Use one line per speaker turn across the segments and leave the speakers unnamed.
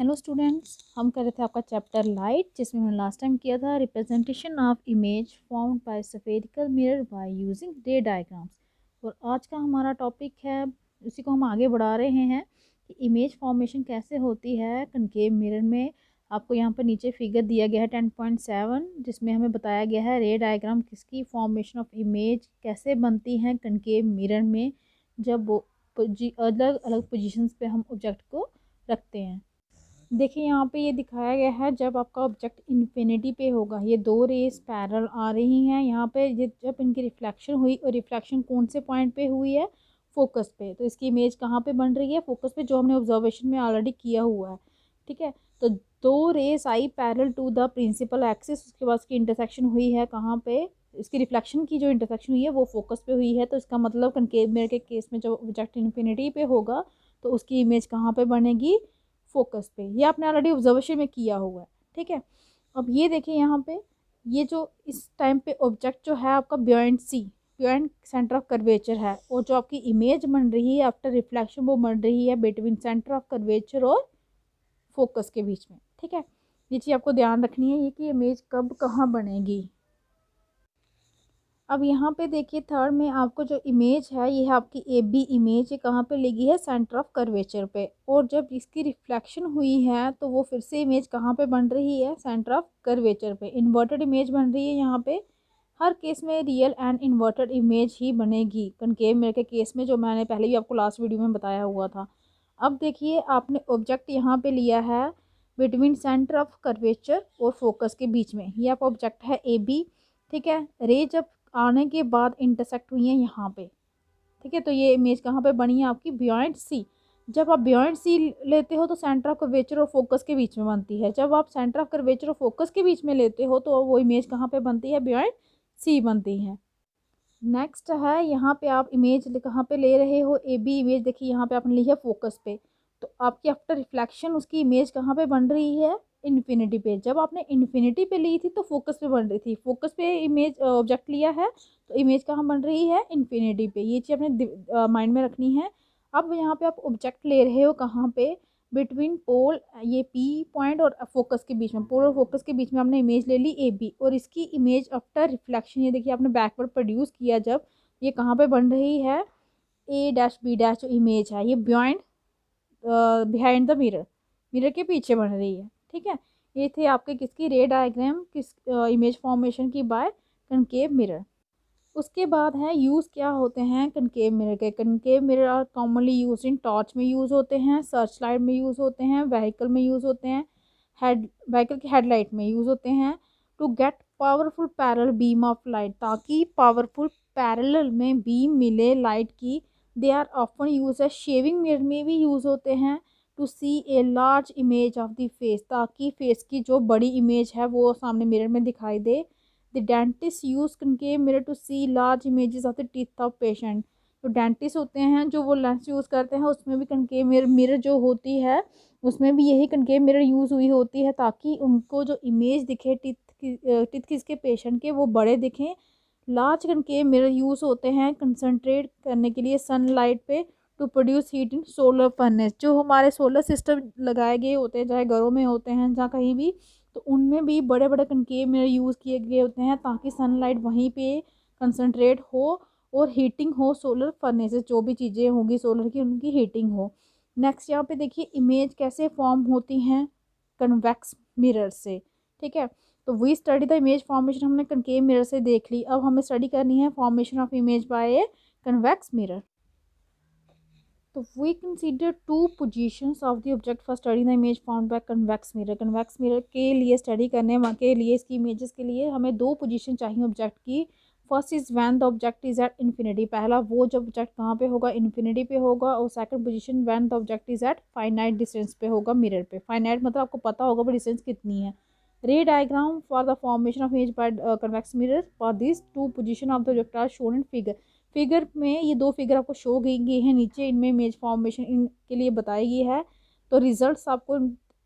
Hello students, हम कर रहे थे आपका चैप्टर लाइट, जिसमें हमने लास्ट टाइम किया था representation of image found bye spherical mirror by using रे डायग्राम्स। और आज का हमारा टॉपिक है, उसी को हम आगे बढ़ा रहे हैं कि इमेज फॉर्मेशन कैसे होती है कनकेव मिरर में। आपको यहाँ पर नीचे फिगर दिया गया है 10.7, जिसमें हमें बताया गया है रे डायग्राम किसकी फॉर्मेशन ऑफ इमेज कैसे बनती हैं कनकेव मिरर में, जब वो अलग अलग पोजीशंस पे हम ऑब्जेक्ट को रखते हैं। देखिए यहाँ पे ये दिखाया गया है, जब आपका ऑब्जेक्ट इन्फिनिटी पे होगा, ये दो रेस पैरेलल आ रही हैं यहाँ पे, जब इनकी रिफ्लेक्शन हुई, और रिफ्लेक्शन कौन से पॉइंट पे हुई है, फोकस पे। तो इसकी इमेज कहाँ पे बन रही है, फोकस पे, जो हमने ऑब्जर्वेशन में ऑलरेडी किया हुआ है। ठीक है, तो दो रेस आई parallel to the principal axis, उसके बाद उसकी इंटरसेक्शन हुई है कहाँ पे, इसकी रिफ्लेक्शन की जो इंटरसेक्शन हुई है वो फोकस पे हुई है। तो इसका मतलब कनकेव मिरर के केस में जब ऑब्जेक्ट इन्फिनिटी पे होगा तो उसकी इमेज कहाँ पे बनेगी, फोकस पे। ये आपने ऑलरेडी ऑब्जर्वेशन में किया हुआ है। ठीक है, अब ये देखिए यहाँ पे, ये जो इस टाइम पे ऑब्जेक्ट जो है आपका बियॉन्ड सेंटर ऑफ कर्वेचर है, और जो आपकी इमेज बन रही है आफ्टर रिफ्लेक्शन वो बन रही है बिटवीन सेंटर ऑफ कर्वेचर और फोकस के बीच में। ठीक है, ये चीज़ आपको ध्यान रखनी है, ये कि इमेज कब कहाँ बनेगी। अब यहाँ पे देखिए थर्ड में आपको जो इमेज है, ये है आपकी ए बी इमेज, ये कहाँ पे लगी है, सेंटर ऑफ कर्वेचर पे। और जब इसकी रिफ्लेक्शन हुई है तो वो फिर से इमेज कहाँ पे बन रही है, सेंटर ऑफ कर्वेचर पे। इन्वर्टेड इमेज बन रही है यहाँ पे। हर केस में रियल एंड इन्वर्टेड इमेज ही बनेगी कनकेव मिरर के केस में, जो मैंने पहले भी आपको लास्ट वीडियो में बताया हुआ था। अब देखिए आपने ऑब्जेक्ट यहाँ पे लिया है बिटवीन सेंटर ऑफ कर्वेचर और फोकस के बीच में, ये आपका ऑब्जेक्ट है ए बी। ठीक है, रे जब आने के बाद इंटरसेक्ट हुई है यहाँ पे। ठीक है, तो ये इमेज कहाँ पे बनी है आपकी, बियॉन्ड सी। जब आप बियॉन्ड सी लेते हो तो सेंटर ऑफ कर्वेचर और फोकस के बीच में बनती है। जब आप सेंटर ऑफ कर्वेचर और फोकस के बीच में लेते हो तो वो इमेज कहाँ पे बनती है, बियॉन्ड सी बनती है। नेक्स्ट है, यहाँ पे आप इमेज कहाँ पे ले रहे हो, ए बी इमेज। देखिए यहाँ पे आपने ली है फोकस पे, तो आपकी आफ्टर रिफ्लेक्शन उसकी इमेज कहाँ पे बन रही है, इन्फिनिटी पे। जब आपने इन्फिनिटी पे ली थी तो फोकस पे बन रही थी, फोकस पे इमेज ऑब्जेक्ट लिया है तो इमेज कहाँ बन रही है, इन्फिनिटी पे। ये चीज़ आपने माइंड में रखनी है। अब यहाँ पे आप ऑब्जेक्ट ले रहे हो कहाँ पे, बिटवीन पोल, ये पी पॉइंट और फोकस के बीच में, पोल और फोकस के बीच में आपने इमेज ले ली ए बी, और इसकी इमेज आफ्टर रिफ्लेक्शन, ये देखिए आपने बैकवर्ड प्रोड्यूस किया जब, ये कहाँ पे बन रही है, ए डैश बी डैश जो इमेज है ये बिहाइंड द मिरर, मिरर के पीछे बन रही है। ठीक है, ये थे आपके किसकी, रे डायग्राम किस इमेज फॉर्मेशन की बाय कनकेव मिरर। उसके बाद है यूज़ क्या होते हैं कनकेव मिरर के। Concave mirror are commonly use in torch में यूज़ होते हैं, सर्च लाइट में यूज़ होते हैं, व्हीकल में यूज़ होते हैं, व्हीकल की हेडलाइट में यूज़ होते हैं, to get powerful parallel beam of light, ताकि पावरफुल पैरेलल में बीम मिले लाइट की। दे आर ऑफन यूज है, शेविंग मिरर में भी यूज़ होते हैं, to see a large image of the face, ताकि फेस की जो बड़ी इमेज है वो सामने मिरर में दिखाई दे। The dentist use concave mirror to see large images of the teeth of patient. तो डेंटिस्ट होते हैं जो वो लेंस यूज़ करते हैं, उसमें भी कनकेव मिरर जो होती है उसमें भी यही कनकेव मिरर यूज़ हुई होती है, ताकि उनको जो इमेज दिखे टीथ की इसके पेशेंट के, वो बड़े दिखें। लार्ज कनकेव मिरर यूज़ होते हैं कंसनट्रेट करने के लिए सनलाइट पे, to produce heat in solar furnace. जो हमारे सोलर सिस्टम लगाए गए होते हैं, चाहे घरों में होते हैं जहाँ कहीं भी, तो उनमें भी बड़े बड़े कनकेव मिरर यूज़ किए गए होते हैं, ताकि सनलाइट वहीं पे कंसनट्रेट हो और हीटिंग हो, सोलर फर्नेसेस जो भी चीज़ें होंगी सोलर की उनकी हीटिंग हो। नेक्स्ट यहाँ पे देखिए इमेज कैसे फॉर्म होती हैं, कन्वेक्स मिरर से। ठीक है, तो we study the image formation हमने कनकेव मिरर से देख ली। अब हमें स्टडी करनी है formation of image by a convex mirror. तो we consider two positions of the object for study the image found by convex mirror. Convex mirror के लिए स्टडी करने के लिए, इसकी इमेजेस के लिए हमें दो पोजीशन चाहिए ऑब्जेक्ट की। First is when the object is at infinity, पहला वो जब ऑब्जेक्ट कहाँ पे होगा, इन्फिनिटी पे होगा। और second position when the object is at finite distance पे होगा मिरर पे। फाइनाइट मतलब आपको पता होगा डिस्टेंस कितनी है। Ray diagram for the formation of image by convex mirror for this two position of the object are shown in figure. Figure में ये दो फिगर आपको शो गई हैं नीचे, इनमें इमेज फॉर्मेशन इनके लिए बताई गई है। तो रिजल्ट्स आपको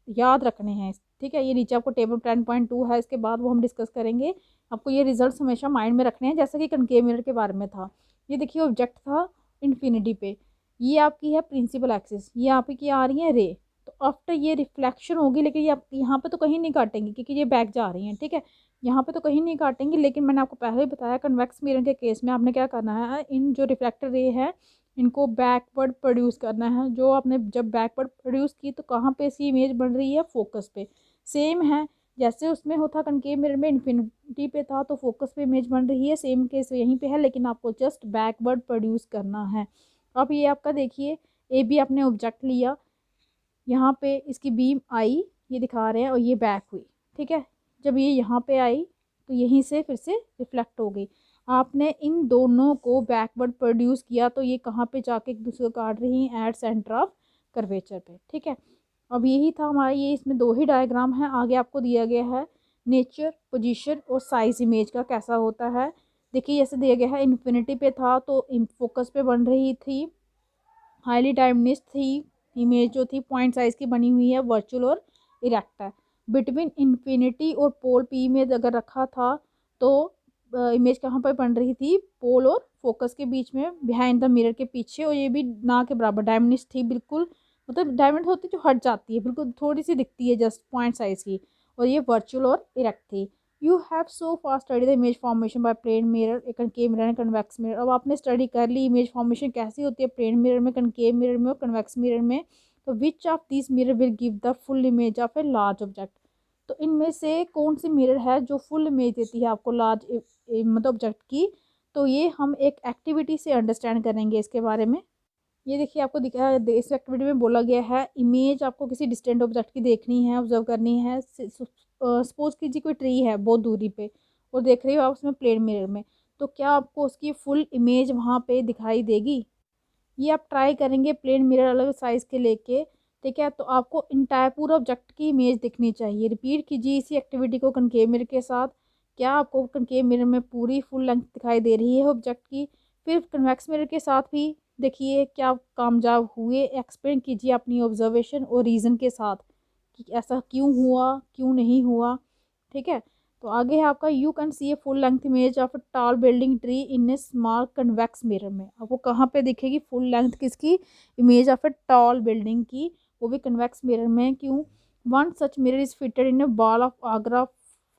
याद रखने हैं। ठीक है, ये नीचे आपको टेबल 10.2 है, इसके बाद वो हम डिस्कस करेंगे। आपको ये रिजल्ट्स हमेशा माइंड में रखने हैं, जैसे कि कनकेव मिरर के बारे में था। ये देखिए ऑब्जेक्ट था इन्फिनिटी पे, ये आपकी है प्रिंसिपल एक्सिस, ये आपकी आ रही है रे। तो आफ्टर ये रिफ्लेक्शन होगी, लेकिन ये आप यहाँ पे तो कहीं नहीं काटेंगे क्योंकि ये बैक जा रही हैं, ठीक है, यहाँ पे तो कहीं नहीं काटेंगे। लेकिन मैंने आपको पहले ही बताया कन्वेक्स मिरर के केस में आपने क्या करना है, इन जो रिफ्लेक्टर रे है इनको बैकवर्ड प्रोड्यूस करना है। जो आपने जब बैकवर्ड प्रोड्यूस की तो कहाँ पे इसकी इमेज बन रही है, फोकस पे। सेम है जैसे उसमें होता कनकेव मिरर में इन्फिनिटी पे था तो फोकस पे इमेज बन रही है, सेम केस यहीं पे है, लेकिन आपको जस्ट बैकवर्ड प्रोड्यूस करना है। अब ये आपका देखिए ए बी आपने ऑब्जेक्ट लिया, यहाँ पे इसकी बीम आई, ये दिखा रहे हैं, और ये बैक हुई, ठीक है। जब ये यहाँ पे आई तो यहीं से फिर से रिफ्लेक्ट हो गई। आपने इन दोनों को बैकवर्ड प्रोड्यूस किया तो ये कहाँ पे जाके एक दूसरे को काट रही हैं, एट सेंटर ऑफ कर्वेचर पे, ठीक है। अब यही था हमारा, ये इसमें दो ही डायग्राम है। आगे आपको दिया गया है नेचर, पोजीशन और साइज इमेज का कैसा होता है। देखिए जैसे दिया गया है इन्फिनिटी पे था तो फोकस पे बन रही थी, हाईली डायमंडिस्ट थी इमेज जो थी, पॉइंट साइज की बनी हुई है, वर्चुअल और इरेक्ट है। बिटवीन इन्फिनिटी और पोल पी में अगर रखा था तो इमेज कहाँ पर बन रही थी, पोल और फोकस के बीच में, बिहाइंड द मिरर के पीछे, और ये भी ना के बराबर डायमंडिस्ट थी बिल्कुल, मतलब डायमंड होती जो हट जाती है बिल्कुल, थोड़ी सी दिखती है जस्ट पॉइंट साइज की, और ये वर्चुअल और इरेक्ट थी। You have so far study the image formation by plane mirror, एक concave mirror and convex mirror. अब आपने स्टडी कर ली इमेज फॉर्मेशन कैसी होती है प्लेन मिरर में, कनकेव मिरर में और कन्वेक्स मिरर में। तो which of this mirror will give the full image of a large object. तो इनमें से कौन सी मिरर है जो फुल इमेज देती है आपको लार्ज मतलब ऑब्जेक्ट की। तो ये हम एक एक्टिविटी से अंडरस्टैंड करेंगे इसके बारे में। ये देखिए आपको दिखा इस एक्टिविटी में बोला गया है इमेज आपको किसी डिस्टेंट ऑब्जेक्ट की देखनी है, ऑब्जर्व करनी है। सपोज कीजिए कोई ट्री है बहुत दूरी पे और देख रही हो आप उसमें प्लेन मिरर में, तो क्या आपको उसकी फुल इमेज वहाँ पे दिखाई देगी। ये आप ट्राई करेंगे प्लेन मिरर अलग साइज़ के लेके, ठीक है। तो आपको इंटायर पूरा ऑब्जेक्ट की इमेज दिखनी चाहिए। रिपीट कीजिए इसी एक्टिविटी को कनकेव मिरर के साथ। क्या आपको कनकेव मिरर में पूरी फुल लेंथ दिखाई दे रही है ऑब्जेक्ट की। फिर कन्वेक्स मिरर के साथ भी देखिए क्या कामयाब हुए। एक्सप्लेन कीजिए अपनी ऑब्जर्वेशन और रीज़न के साथ कि ऐसा क्यों हुआ, क्यों नहीं हुआ, ठीक है। तो आगे है आपका you can see a full length image of a tall building tree in A small convex mirror में। आपको कहाँ पे दिखेगी फुल लेंथ किसकी, image of a tall building की, वो भी कन्वेक्स मिरर में। क्यों, one such mirror is fitted in A wall of Agra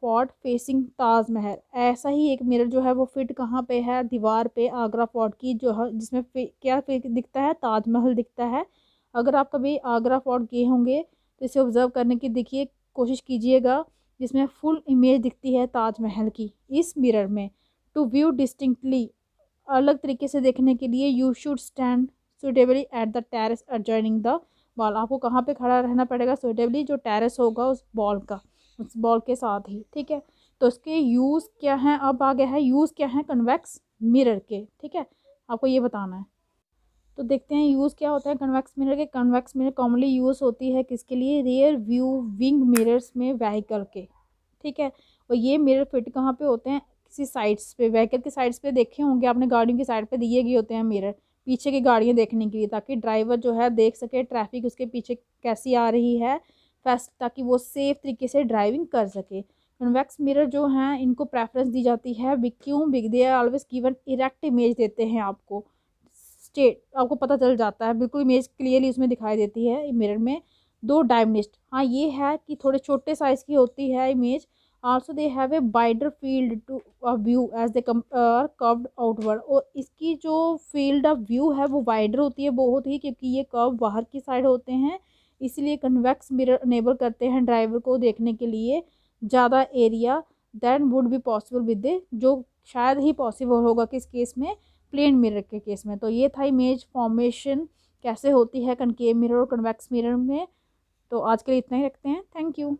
fort facing Taj Mahal. ऐसा ही एक मिरर जो है वो फिट कहाँ पे है, दीवार पे आगरा फोर्ट की, जो है जिसमें क्या दिखता है, ताजमहल दिखता है। अगर आप कभी आगरा फोर्ट गए होंगे तो इसे ऑब्जर्व करने की देखिए कोशिश कीजिएगा, जिसमें फुल इमेज दिखती है ताजमहल की इस मिरर में। टू व्यू डिस्टिंक्टली, अलग तरीके से देखने के लिए you should stand suitably at the terrace adjoining the wall. आपको कहाँ पे खड़ा रहना पड़ेगा, सुटेबली जो टेरेस होगा उस बॉल का, उस बॉल के साथ ही, ठीक है। तो इसके यूज़ क्या हैं, अब आ गया है यूज़ क्या है कन्वेक्स मिरर के, ठीक है, आपको ये बताना है। तो देखते हैं यूज़ क्या होता है कन्वेक्स मिरर के। कन्वेक्स मिरर कॉमनली यूज़ होती है किसके लिए, रियर व्यू विंग मिरर्स में व्हीकल के, ठीक है। और ये मिरर फिट कहाँ पे होते हैं, किसी साइड्स पे, व्हीकल की साइड्स पे देखे होंगे आपने, गाड़ियों की साइड पे दिए गए होते हैं मिरर, पीछे की गाड़ियाँ देखने के लिए, ताकि ड्राइवर जो है देख सके ट्रैफिक उसके पीछे कैसी आ रही है फास्ट, ताकि वो सेफ तरीके से ड्राइविंग कर सके। कन्वेक्स मिरर जो हैं इनको प्रेफरेंस दी जाती है, क्यों, big they are always given erect image देते हैं आपको, स्टेट आपको पता चल जाता है बिल्कुल, इमेज क्लियरली उसमें दिखाई देती है मिरर में। दो डायमंडिस्ट, हाँ ये है कि थोड़े छोटे साइज़ की होती है इमेज। Also they have a wider field to view as they curved outward. और इसकी जो फील्ड ऑफ व्यू है वो वाइडर होती है बहुत ही, क्योंकि ये कर्व बाहर की साइड होते हैं, इसलिए कन्वेक्स मिरर अनेबल करते हैं ड्राइवर को देखने के लिए ज़्यादा area than would be possible with जो शायद ही पॉसिबल होगा किस केस में, प्लेन मिरर के केस में। तो ये था इमेज फॉर्मेशन कैसे होती है कनकेव मिरर और कन्वेक्स मिरर में। तो आज के लिए इतना ही रखते हैं, थैंक यू।